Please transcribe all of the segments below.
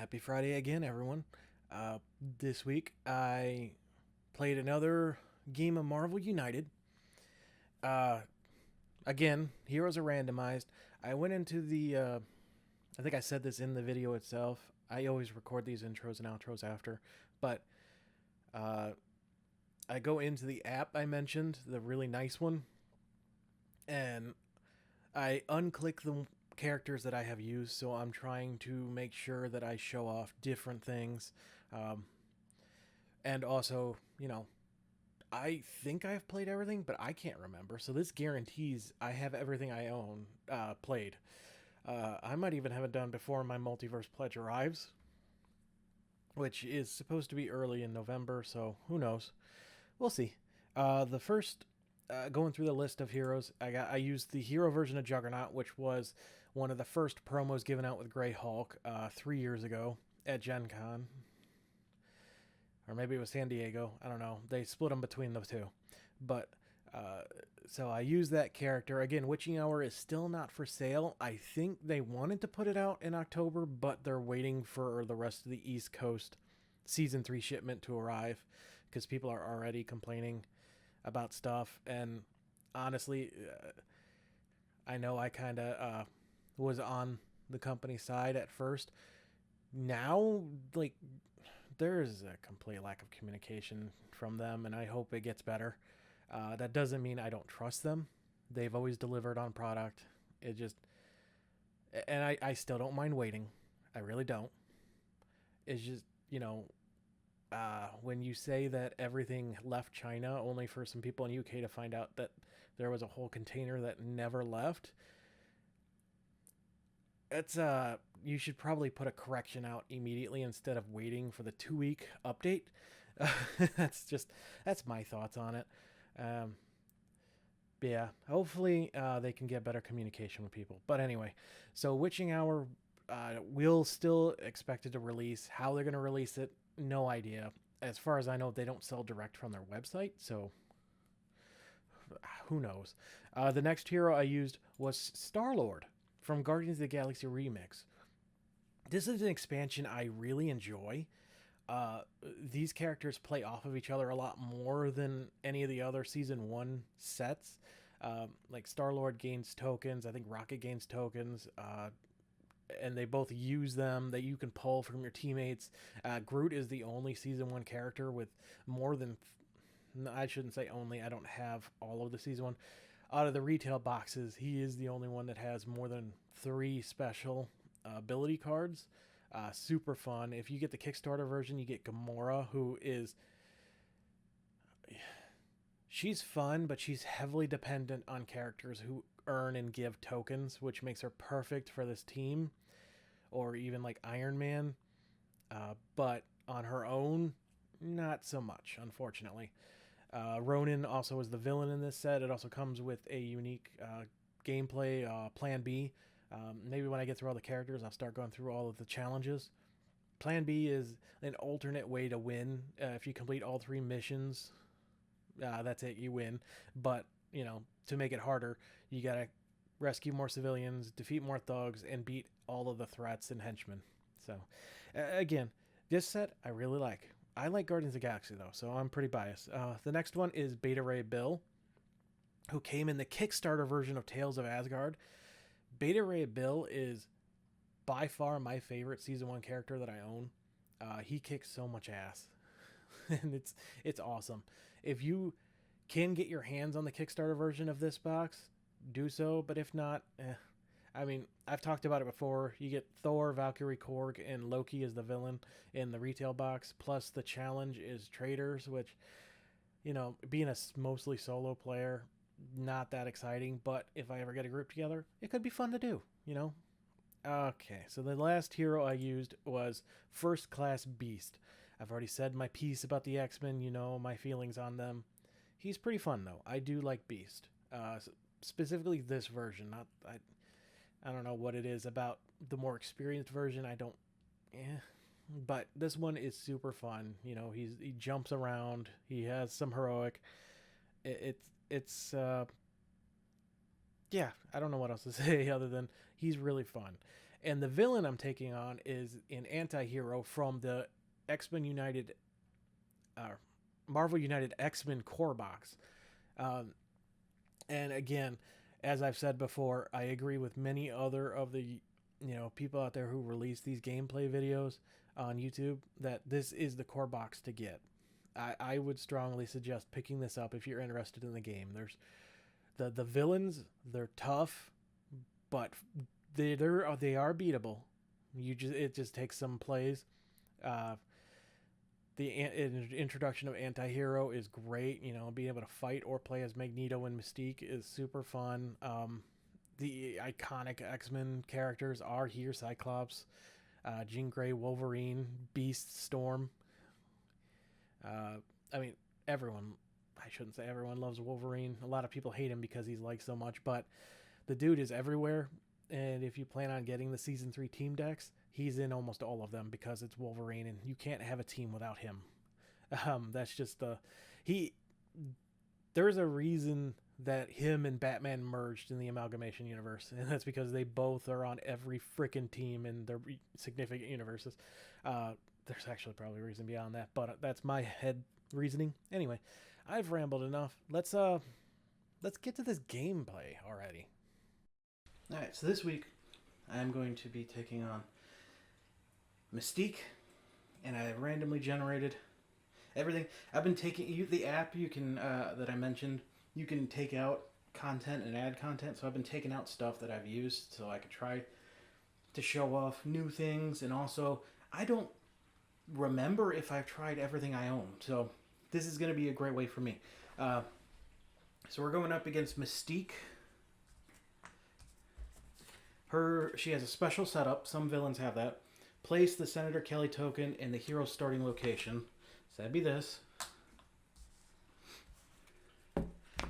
Happy Friday again, everyone. This week I played another game of Marvel United. Uh, Again, heroes are randomized. I went into I think I said this in the video itself. I always record these intros and outros after. But uh, I go into the app I mentioned, the really nice one, and I unclick the characters that I have used, so I'm trying to make sure that I show off different things. Um, and also, I think I've played everything, but I can't remember. So this guarantees I have everything I own played. I might even have it done before my multiverse pledge arrives, which is supposed to be early in November. So who knows? We'll see. The first Going through the list of heroes, I used the hero version of Juggernaut, which was one of the first promos given out with Grey Hulk 3 years ago at Gen Con, or maybe it was San Diego. I don't know. They split them between the two, but uh, so I used that character again. Witching Hour is still not for sale. I think they wanted to put it out in October, but they're waiting for the rest of the East Coast season 3 shipment to arrive because people are already complaining about stuff. And honestly, I know I kind of was on the company side at first. Now, like, there is a complete lack of communication from them, and I hope it gets better. That doesn't mean I don't trust them. They've always delivered on product. It just, and I still don't mind waiting. I really don't. It's just, when you say that everything left China, only for some people in UK to find out that there was a whole container that never left, it's you should probably put a correction out immediately instead of waiting for the 2 week update. That's my thoughts on it. Um, but yeah, hopefully they can get better communication with people. But anyway, so Witching Hour will still expected to release. How they're going to release it, no idea. As far as I know, they don't sell direct from their website, so who knows. The next hero I used was Star-Lord from Guardians of the Galaxy Remix. This is an expansion I really enjoy. These characters play off of each other a lot more than any of the other season 1 sets. Like Star Lord gains tokens, I think Rocket gains tokens, and they both use them that you can pull from your teammates. Groot is the only season 1 character with more than. I shouldn't say only, I don't have all of the season 1. Out of the retail boxes, he is the only one that has more than 3 special ability cards. Super fun. If you get the Kickstarter version, you get Gamora, who is. She's fun, but she's heavily dependent on characters who earn and give tokens, which makes her perfect for this team, or even like Iron Man. But on her own, not so much, unfortunately. Ronan also is the villain in this set. It also comes with a unique gameplay Plan B. Maybe when I get through all the characters, I'll start going through all of the challenges. Plan B is an alternate way to win. If you complete all 3 missions, that's it, you win. But, to make it harder, you gotta rescue more civilians, defeat more thugs, and beat all of the threats and henchmen. So, again, this set I really like. I like Guardians of the Galaxy, though, so I'm pretty biased. The next one is Beta Ray Bill, who came in the Kickstarter version of Tales of Asgard. Beta Ray Bill is by far my favorite season 1 character that I own. He kicks so much ass, and it's awesome. If you can get your hands on the Kickstarter version of this box, do so. But if not, I mean, I've talked about it before. You get Thor, Valkyrie, Korg, and Loki as the villain in the retail box. Plus, the challenge is Traders, which, being a mostly solo player, not that exciting. But if I ever get a group together, it could be fun to do. Okay, so the last hero I used was First Class Beast. I've already said my piece about the X-Men, my feelings on them. He's pretty fun, though. I do like Beast. Specifically this version. I don't know what it is about the more experienced version. I don't. But this one is super fun. He jumps around. He has some heroic. It's yeah. I don't know what else to say other than he's really fun. And the villain I'm taking on is an anti-hero from the X-Men United, Marvel United X-Men core box. Um, and again, as I've said before, I agree with many other of the people out there who release these gameplay videos on YouTube that this is the core box to get. I would strongly suggest picking this up if you're interested in the game. There's the villains, they're tough, but they are beatable. It just takes some plays. The introduction of anti-hero is great. Being able to fight or play as Magneto and Mystique is super fun. The iconic X-Men characters are here: Cyclops, Jean Grey, Wolverine, Beast, Storm. I mean, everyone. I shouldn't say everyone loves Wolverine. A lot of people hate him because he's liked so much, but the dude is everywhere. And if you plan on getting the Season 3 team decks, he's in almost all of them because it's Wolverine, and you can't have a team without him. That's just there's a reason that him and Batman merged in the Amalgamation universe, and that's because they both are on every freaking team in their significant universes. There's actually probably a reason beyond that, but that's my head reasoning. Anyway, I've rambled enough. Let's get to this gameplay already. All right, so this week I'm going to be taking on Mystique, and I have randomly generated everything. I've been taking the app you can that I mentioned. You can take out content and add content. So I've been taking out stuff that I've used so I could try to show off new things, and also I don't remember if I've tried everything I own. So this is going to be a great way for me. So we're going up against Mystique. She has a special setup. Some villains have that. Place the Senator Kelley token in the hero's starting location. So that'd be this.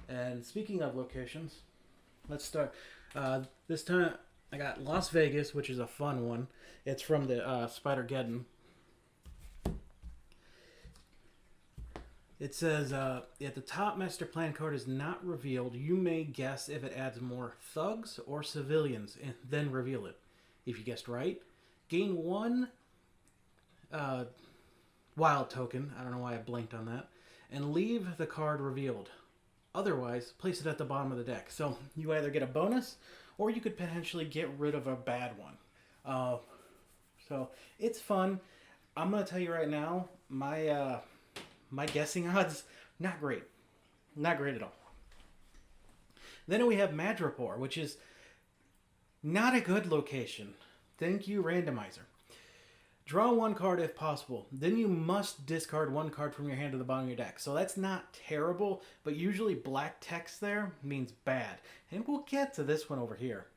And speaking of locations, let's start. This time I got Las Vegas, which is a fun one. It's from the Spider-Geddon. It says, at the top, master plan card is not revealed. You may guess if it adds more thugs or civilians, and then reveal it. If you guessed right, gain 1 wild token. I don't know why I blanked on that. And leave the card revealed. Otherwise, place it at the bottom of the deck. So you either get a bonus, or you could potentially get rid of a bad one. So it's fun. I'm going to tell you right now, my guessing odds, not great. Not great at all. Then we have Madripoor, which is not a good location. Thank you, randomizer. Draw 1 card if possible. Then you must discard 1 card from your hand to the bottom of your deck. So that's not terrible, but usually black text there means bad. And we'll get to this one over here.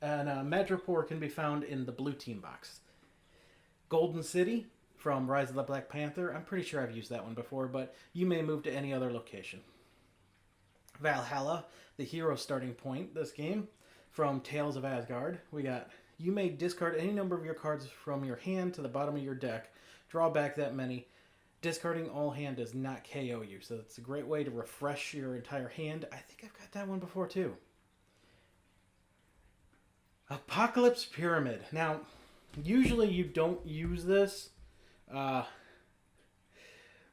And Madripoor can be found in the blue team box. Golden City from Rise of the Black Panther. I'm pretty sure I've used that one before, but you may move to any other location. Valhalla, the hero starting point this game, from Tales of Asgard. We got, you may discard any number of your cards from your hand to the bottom of your deck. Draw back that many. Discarding all hand does not KO you, so it's a great way to refresh your entire hand. I think I've got that one before too. Apocalypse Pyramid. Now, usually you don't use this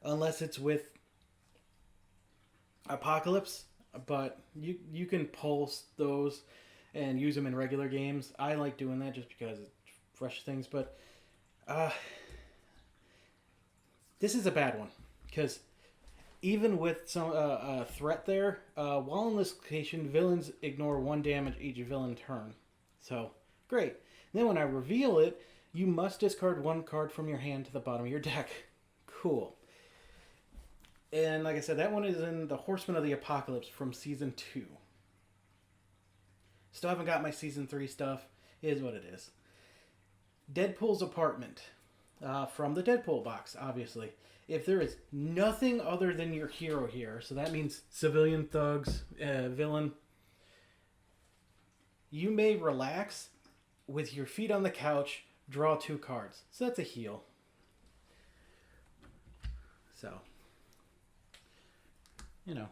unless it's with Apocalypse, but you can pulse those and use them in regular games. I like doing that just because it freshes things, but this is a bad one because even with some threat there, while in this location, villains ignore 1 damage each villain turn. So, great. Then when I reveal it, you must discard 1 card from your hand to the bottom of your deck. Cool. And like I said, that one is in the Horsemen of the Apocalypse from Season 2. Still haven't got my Season 3 stuff. It is what it is. Deadpool's Apartment. From the Deadpool box, obviously. If there is nothing other than your hero here, so that means civilian, thugs, villain, you may relax with your feet on the couch, draw 2 cards. So that's a heal. So, you know,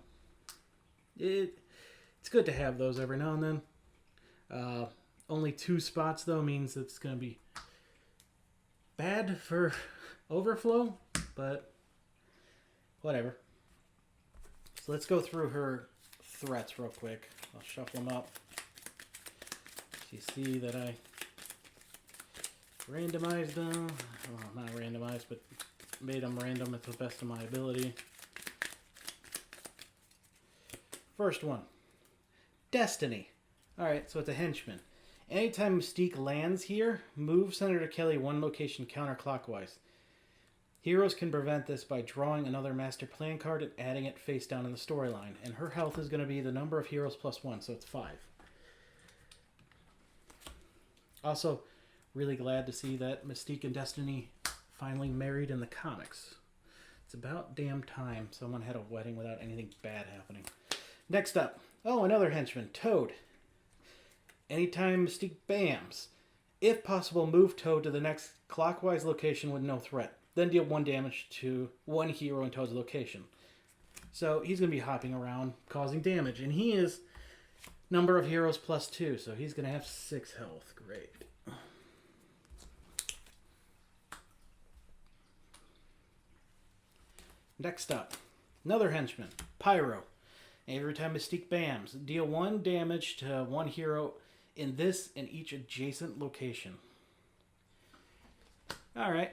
it's good to have those every now and then. only 2 spots, though, means it's going to be bad for overflow, but whatever. So let's go through her threats real quick. I'll shuffle them up. So you see that I randomized them. Well, not randomized, but made them random at the best of my ability. First one, Destiny. Alright, so it's a henchman. Anytime Mystique lands here, move Senator Kelley 1 location counterclockwise. Heroes can prevent this by drawing another Master Plan card and adding it face down in the storyline. And her health is going to be the number of heroes plus 1, so it's 5. Also, really glad to see that Mystique and Destiny finally married in the comics. It's about damn time someone had a wedding without anything bad happening. Next up, another henchman, Toad. Anytime Mystique bams, if possible, move Toad to the next clockwise location with no threat. Then deal 1 damage to 1 hero in Toad's location. So he's going to be hopping around, causing damage. And he is number of heroes plus 2, so he's going to have 6 health. Great. Next up, another henchman, Pyro. Every time Mystique bams, deal 1 damage to 1 hero in this and each adjacent location. Alright.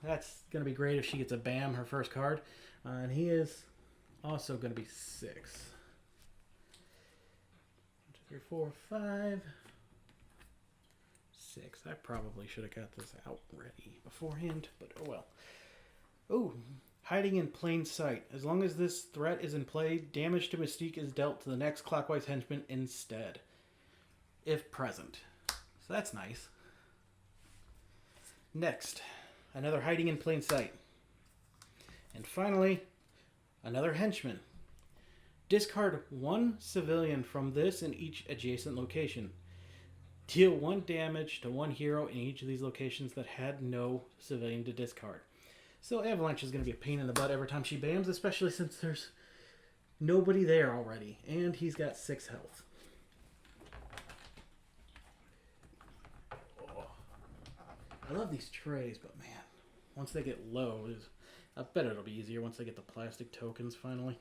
That's going to be great if she gets a bam, her first card. And he is also going to be 6. 1, 2, 3, 4, 5, 6. I probably should have got this out ready beforehand, but oh well. Ooh, hiding in plain sight. As long as this threat is in play, damage to Mystique is dealt to the next clockwise henchman instead, if present. So that's nice. Next, another hiding in plain sight. And finally, another henchman. Discard 1 civilian from this in each adjacent location. Deal 1 damage to 1 hero in each of these locations that had no civilian to discard. So Avalanche is going to be a pain in the butt every time she bams, especially since there's nobody there already. And he's got 6 health. Oh. I love these trays, but man, once they get low, I bet it'll be easier once they get the plastic tokens finally.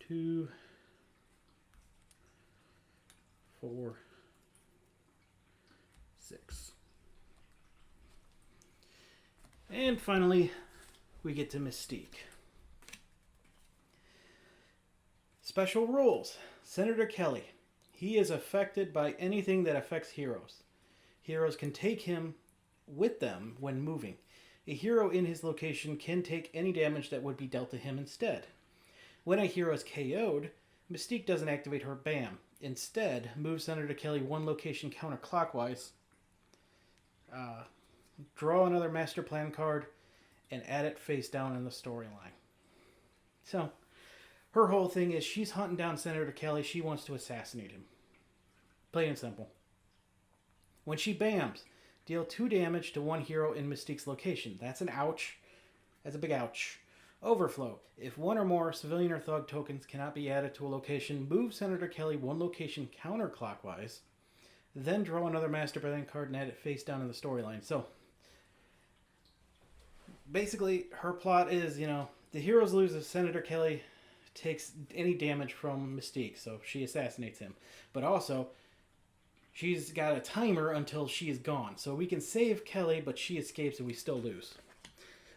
2, 4, 6. And finally, we get to Mystique. Special rules. Senator Kelley. He is affected by anything that affects heroes. Heroes can take him with them when moving. A hero in his location can take any damage that would be dealt to him instead. When a hero is KO'd, Mystique doesn't activate her BAM. Instead, move Senator Kelley 1 location counterclockwise. Draw another Master Plan card, and add it face down in the storyline. So, her whole thing is she's hunting down Senator Kelley. She wants to assassinate him. Plain and simple. When she bams, deal 2 damage to 1 hero in Mystique's location. That's an ouch. That's a big ouch. Overflow. If 1 or more civilian or thug tokens cannot be added to a location, move Senator Kelley 1 location counterclockwise. Then draw another Master Plan card and add it face down in the storyline. So, basically, her plot is, the heroes lose if Senator Kelley takes any damage from Mystique, so she assassinates him. But also, she's got a timer until she is gone. So we can save Kelley, but she escapes and we still lose.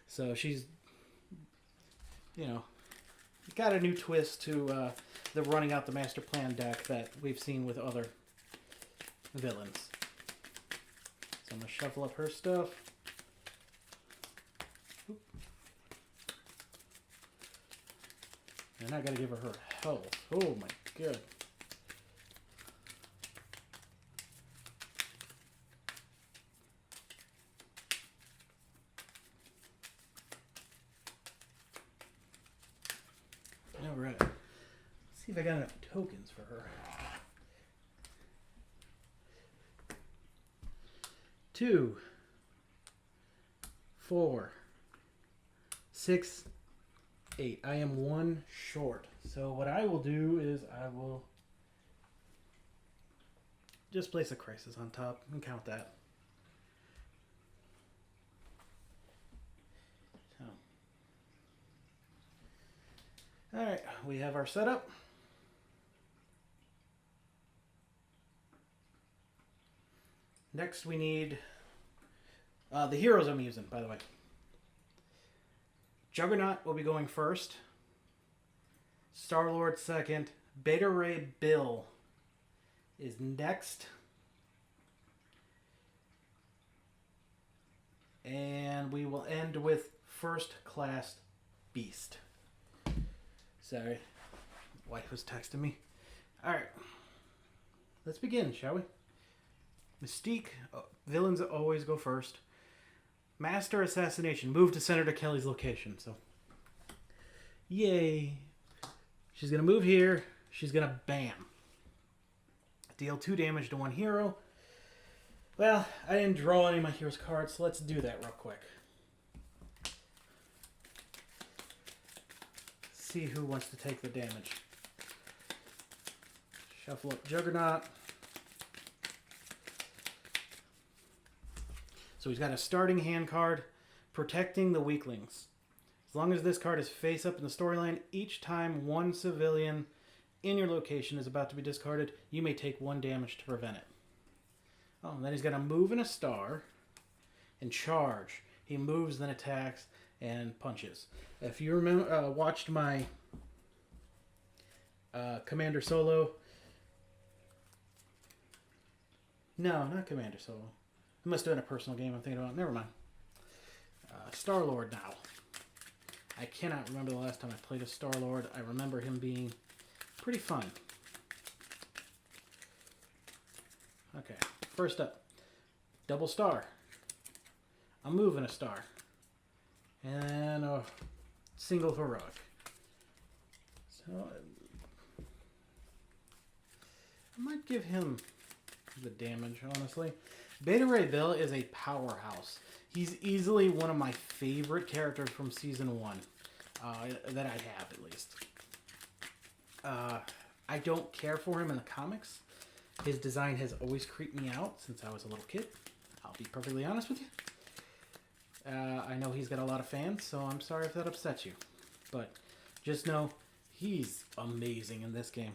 So she's, got a new twist to the running out the Master Plan deck that we've seen with other villains. So I'm going to shuffle up her stuff. And I gotta give her health. Oh my god. Alright. Let's see if I got enough tokens for her. 2, 4, 6, 8. I am 1 short. So what I will do is I will just place a crisis on top and count that. So. Alright, we have our setup. Next we need the heroes I'm using, by the way. Juggernaut will be going first. Star-Lord second. Beta Ray Bill is next. And we will end with First Class Beast. Sorry. Wife was texting me. Alright. Let's begin, shall we? Mystique. Villains always go first. Master Assassination. Move to Senator Kelley's location. So, yay. She's going to move here. She's going to bam. Deal 2 damage to one hero. Well, I didn't draw any of my hero's cards, so let's do that real quick. See who wants to take the damage. Shuffle up Juggernaut. So he's got a starting hand card, Protecting the Weaklings. As long as this card is face up in the storyline, each time one civilian in your location is about to be discarded, you may take 1 damage to prevent it. Oh, and then he's got a move and a star and charge. He moves, then attacks, and punches. If you remember, watched my Commander Solo. No, not Commander Solo. I must have been a personal game I'm thinking about. Never mind. Star-Lord now. I cannot remember the last time I played a Star-Lord. I remember him being pretty fun. Okay, first up. Double star. A move and a star. And a single heroic. So, I might give him the damage, honestly. Beta Ray Bill is a powerhouse. He's easily one of my favorite characters from Season 1. That I have, at least. I don't care for him in the comics. His design has always creeped me out since I was a little kid. I'll be perfectly honest with you. I know he's got a lot of fans, so I'm sorry if that upsets you. But just know he's amazing in this game.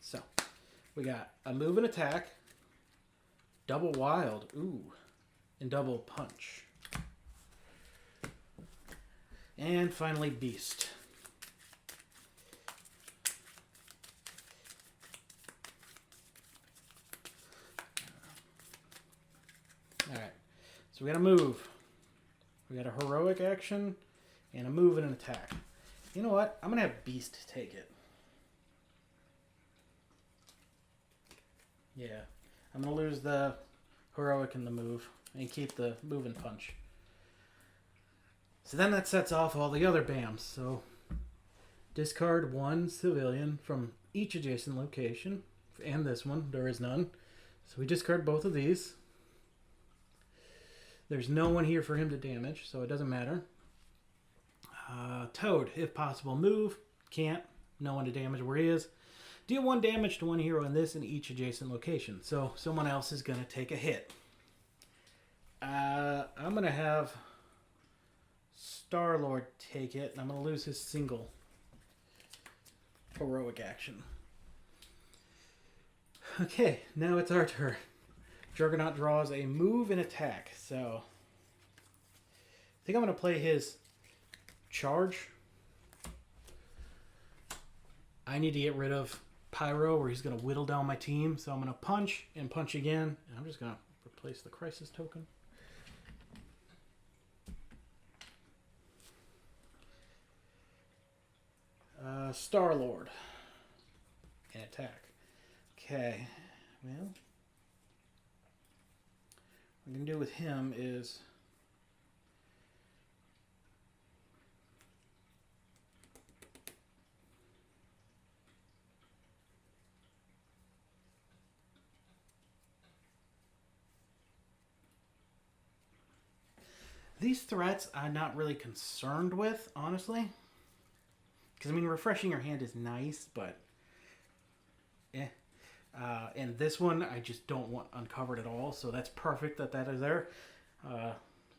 So, we got a move and attack. Double wild. Ooh. And double punch. And finally, beast. Alright. So we got a move. We got a heroic action and a move and an attack. You know what? I'm going to have beast take it. Yeah. I'm going to lose the heroic and the move and keep the move and punch. So then that sets off all the other BAMs. So discard 1 civilian from each adjacent location. And this one, there is none. So we discard both of these. There's no one here for him to damage, so it doesn't matter. Toad, if possible, move. Can't. No one to damage where he is. Deal 1 damage to one hero in this and each adjacent location. So someone else is going to take a hit. I'm going to have Star-Lord take it, and I'm going to lose his single heroic action. Okay, now it's our turn. Juggernaut draws a move and attack, so I think I'm going to play his charge. I need to get rid of Pyro, where he's going to whittle down my team, so I'm going to punch and punch again, and I'm just going to replace the crisis token. Star-Lord and attack. Okay, well, what I'm going to do with him is these threats I'm not really concerned with, honestly. Because, I mean, refreshing your hand is nice, but And this one, I just don't want uncovered at all, so that's perfect that that is there.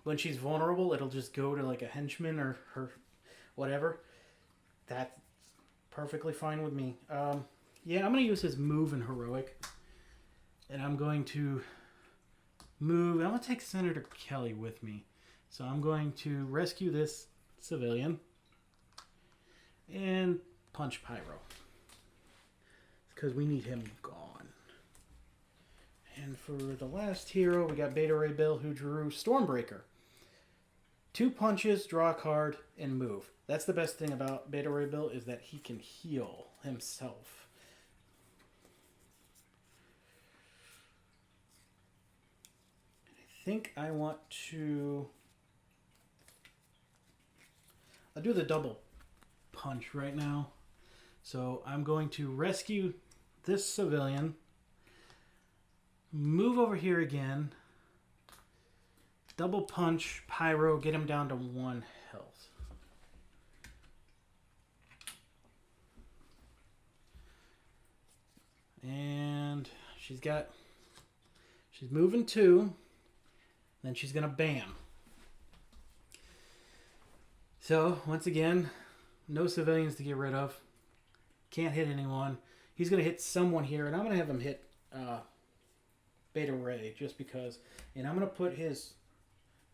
When she's vulnerable, it'll just go to like a henchman or her whatever. That's perfectly fine with me. Yeah, I'm going to use his move in Heroic. And I'm going to move. I'm going to take Senator Kelley with me. So I'm going to rescue this civilian and punch Pyro. Because we need him gone. And for the last hero, we got Beta Ray Bill, who drew Stormbreaker. 2 punches, draw a card, and move. That's the best thing about Beta Ray Bill, is that he can heal himself. I think I want to... I'll do the double punch right now. So I'm going to rescue this civilian, move over here again, double punch Pyro, get him down to 1 health. And she's moving 2, then she's gonna bam. So once again, no civilians to get rid of. Can't hit anyone. He's going to hit someone here, and I'm going to have him hit Beta Ray just because. And I'm going to put his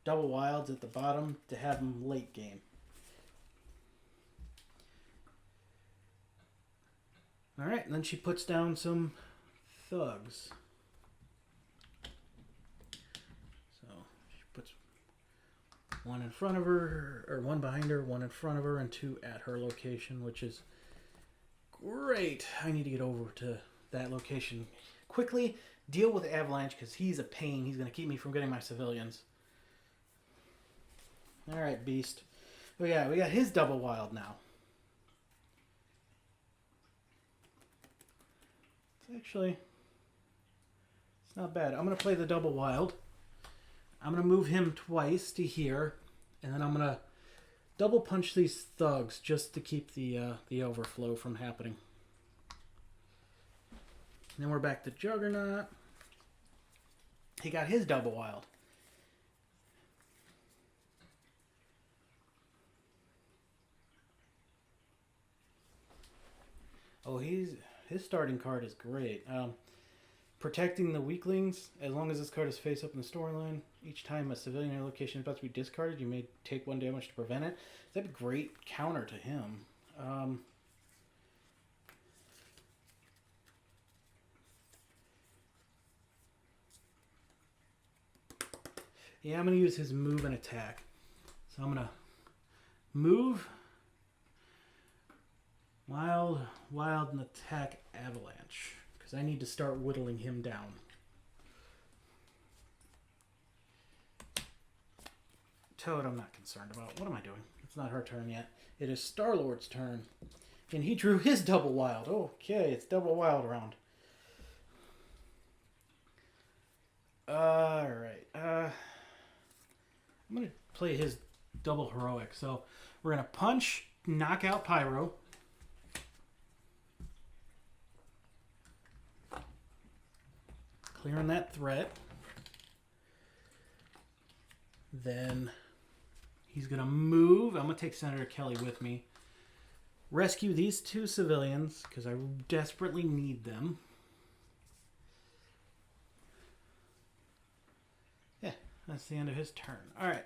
double wilds at the bottom to have him late game. Alright, and then she puts down some thugs. So she puts 1 in front of her, or 1 behind her, 1 in front of her, and 2 at her location, which is great. I need to get over to that location quickly. Deal with Avalanche because he's a pain. He's going to keep me from getting my civilians. Alright, Beast. We got his double wild now. It's not bad. I'm going to play the double wild. I'm going to move him twice to here. And then I'm going to double punch these thugs just to keep the overflow from happening. And then we're back to Juggernaut. He got his double wild. Oh, his starting card is great. Protecting the weaklings. As long as this card is face up in the storyline, each time a civilian in your location is about to be discarded, you may take 1 damage to prevent it. That'd be a great counter to him. Yeah, I'm going to use his move and attack. So I'm going to move, wild, and attack Avalanche. Because I need to start whittling him down. Toad I'm not concerned about. What am I doing? It's not her turn yet. It is Star-Lord's turn. And he drew his double wild. Okay, it's double wild round. Alright. I'm going to play his double heroic. So we're going to punch, knock out Pyro. Clearing that threat. Then he's going to move. I'm going to take Senator Kelley with me. Rescue these 2 civilians because I desperately need them. Yeah, that's the end of his turn. All right.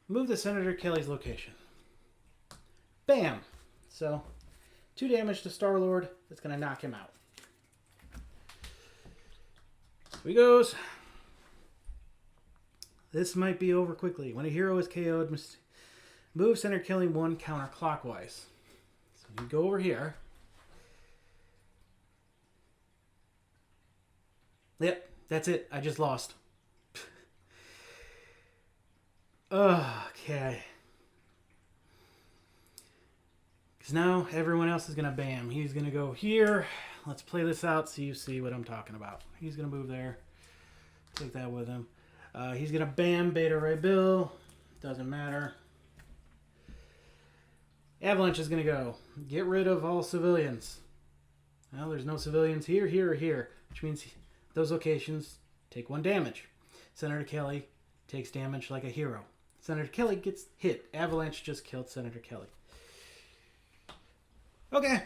Move to Senator Kelley's location. Bam! So, 2 damage to Star-Lord. That's going to knock him out. So he goes. This might be over quickly. When a hero is KO'd, move Senator Kelley 1 counterclockwise. So you go over here. Yep, that's it. I just lost. Okay. Because now everyone else is going to bam. He's going to go here. Let's play this out so you see what I'm talking about. He's going to move there. Take that with him. He's going to bam Beta Ray Bill. Doesn't matter. Avalanche is going to go. Get rid of all civilians. Well, there's no civilians here, here, or here, which means those locations take 1 damage. Senator Kelley takes damage like a hero. Senator Kelley gets hit. Avalanche just killed Senator Kelley. Okay.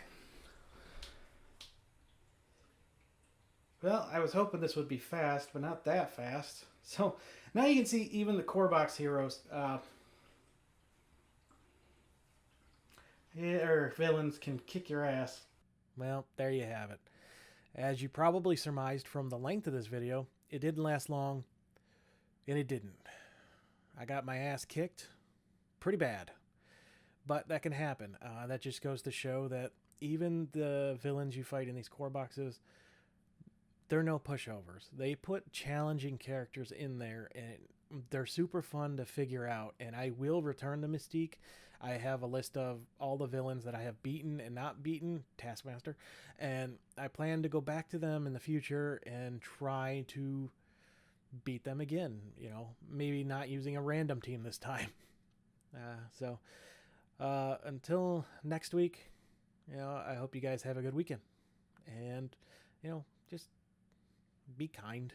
Well, I was hoping this would be fast, but not that fast. So now you can see even the core box heroes or villains can kick your ass. Well, there you have it. As you probably surmised from the length of this video, it didn't last long, and it didn't. I got my ass kicked pretty bad, but that can happen. That just goes to show that even the villains you fight in these core boxes, they're no pushovers. They put challenging characters in there, and they're super fun to figure out, and I will return to Mystique. I have a list of all the villains that I have beaten and not beaten, Taskmaster, and I plan to go back to them in the future and try to beat them again. You know, maybe not using a random team this time. So until next week, you know, I hope you guys have a good weekend, and you know, just be kind.